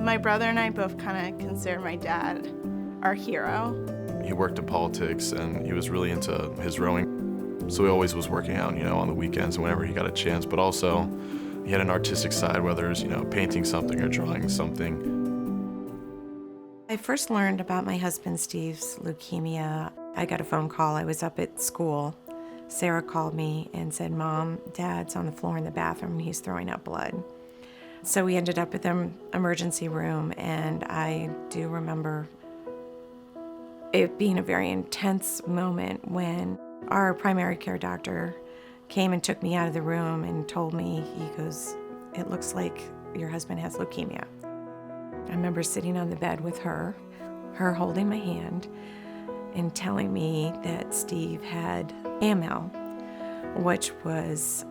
My brother and I both kind of consider my dad our hero. He worked in politics and he was really into his rowing. So he always was working out, on the weekends and whenever he got a chance. But also, he had an artistic side, whether it was, painting something or drawing something. I first learned about my husband Steve's leukemia. I got a phone call. I was up at school. Sarah called me and said, "Mom, Dad's on the floor in the bathroom and he's throwing up blood." So we ended up at the emergency room, and I do remember it being a very intense moment when our primary care doctor came and took me out of the room and told me, he goes, "It looks like your husband has leukemia." I remember sitting on the bed with her holding my hand and telling me that Steve had AML, which was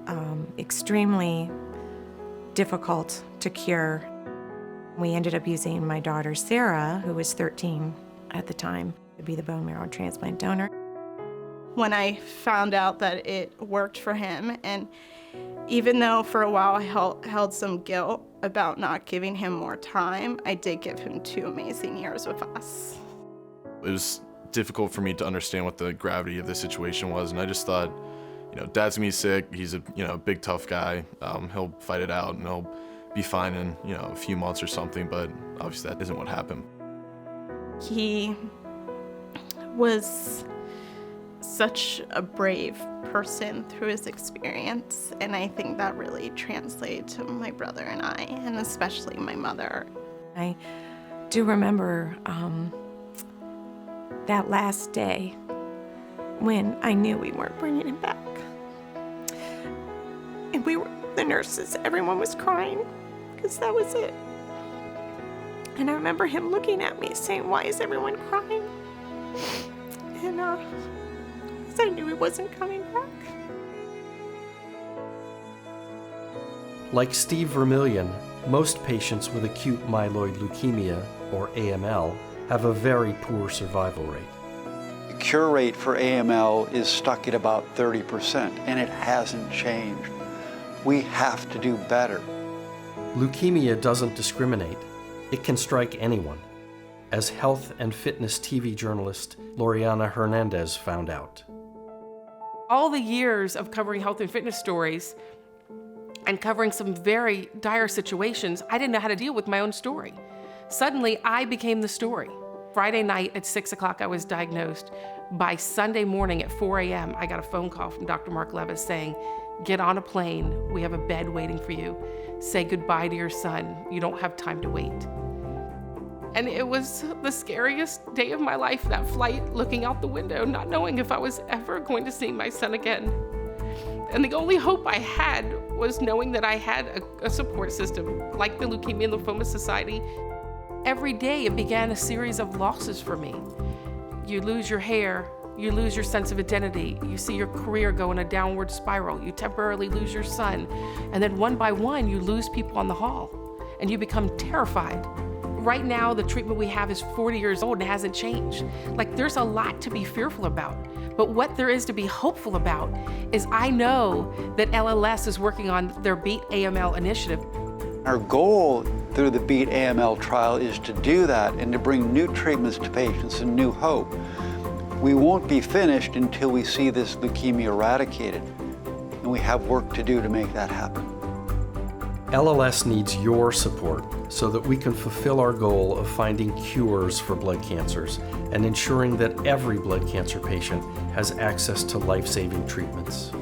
extremely difficult to cure. We ended up using my daughter Sarah, who was 13 at the time, to be the bone marrow transplant donor. When I found out that it worked for him, and even though for a while I held some guilt about not giving him more time, I did give him 2 amazing years with us. It was difficult for me to understand what the gravity of the situation was, and I just thought, Dad's gonna be sick. He's a big tough guy. He'll fight it out and he'll be fine in a few months or something. But obviously that isn't what happened. He was such a brave person through his experience, and I think that really translated to my brother and I, and especially my mother. I do remember that last day when I knew we weren't bringing him back. And the nurses, everyone was crying because that was it. And I remember him looking at me saying, "Why is everyone crying?" And because I knew he wasn't coming back. Like Steve Vermillion, most patients with acute myeloid leukemia, or AML, have a very poor survival rate. The cure rate for AML is stuck at about 30%, and it hasn't changed. We have to do better. Leukemia doesn't discriminate. It can strike anyone, as health and fitness TV journalist Loriana Hernandez found out. All the years of covering health and fitness stories and covering some very dire situations, I didn't know how to deal with my own story. Suddenly, I became the story. Friday night at 6 o'clock, I was diagnosed. By Sunday morning at 4 a.m., I got a phone call from Dr. Mark Levis saying, "Get on a plane, we have a bed waiting for you. Say goodbye to your son, you don't have time to wait." And it was the scariest day of my life, that flight, looking out the window, not knowing if I was ever going to see my son again. And the only hope I had was knowing that I had a support system, like the Leukemia and Lymphoma Society. Every day it began a series of losses for me. You lose your hair, you lose your sense of identity, you see your career go in a downward spiral, you temporarily lose your son, and then one by one you lose people on the hall, and you become terrified. Right now, the treatment we have is 40 years old and it hasn't changed. Like, there's a lot to be fearful about. But what there is to be hopeful about is I know that LLS is working on their Beat AML initiative. Our goal through the Beat AML trial is to do that and to bring new treatments to patients and new hope. We won't be finished until we see this leukemia eradicated, and we have work to do to make that happen. LLS needs your support so that we can fulfill our goal of finding cures for blood cancers and ensuring that every blood cancer patient has access to life-saving treatments.